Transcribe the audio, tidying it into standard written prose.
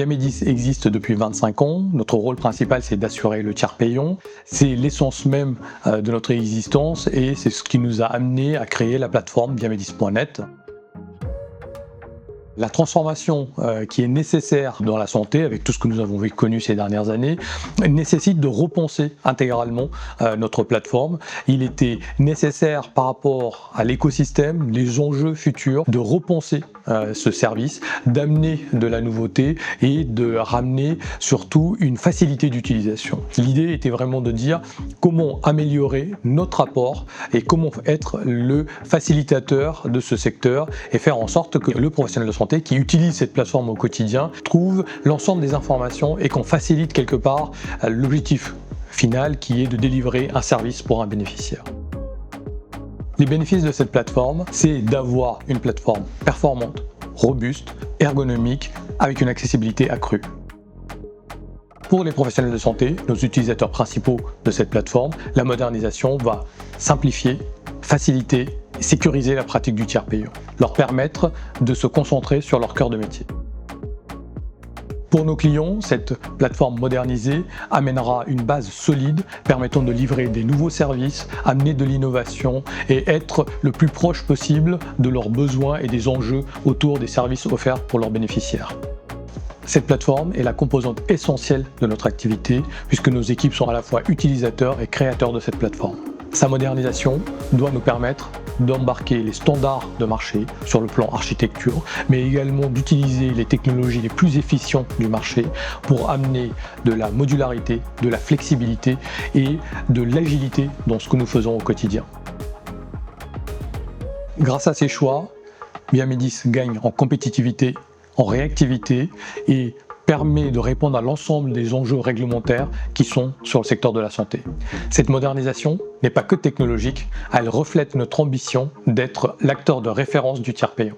Biamedis existe depuis 25 ans. Notre rôle principal, c'est d'assurer le tiers payant. C'est l'essence même de notre existence et c'est ce qui nous a amené à créer la plateforme biamedis.net. La transformation qui est nécessaire dans la santé, avec tout ce que nous avons connu ces dernières années, nécessite de repenser intégralement notre plateforme. Il était nécessaire par rapport à l'écosystème, les enjeux futurs, de repenser ce service, d'amener de la nouveauté et de ramener surtout une facilité d'utilisation. L'idée était vraiment de dire comment améliorer notre apport et comment être le facilitateur de ce secteur et faire en sorte que le professionnel de santé qui utilise cette plateforme au quotidien trouve l'ensemble des informations et qu'on facilite quelque part l'objectif final qui est de délivrer un service pour un bénéficiaire. Les bénéfices de cette plateforme, c'est d'avoir une plateforme performante, robuste, ergonomique, avec une accessibilité accrue. Pour les professionnels de santé, nos utilisateurs principaux de cette plateforme, la modernisation va simplifier, faciliter et sécuriser la pratique du tiers payant, leur permettre de se concentrer sur leur cœur de métier. Pour nos clients, cette plateforme modernisée amènera une base solide permettant de livrer des nouveaux services, amener de l'innovation et être le plus proche possible de leurs besoins et des enjeux autour des services offerts pour leurs bénéficiaires. Cette plateforme est la composante essentielle de notre activité puisque nos équipes sont à la fois utilisateurs et créateurs de cette plateforme. Sa modernisation doit nous permettre d'embarquer les standards de marché sur le plan architecture, mais également d'utiliser les technologies les plus efficientes du marché pour amener de la modularité, de la flexibilité et de l'agilité dans ce que nous faisons au quotidien. Grâce à ces choix, Biamedis gagne en compétitivité, en réactivité et permet de répondre à l'ensemble des enjeux réglementaires qui sont sur le secteur de la santé. Cette modernisation n'est pas que technologique, elle reflète notre ambition d'être l'acteur de référence du tiers payant.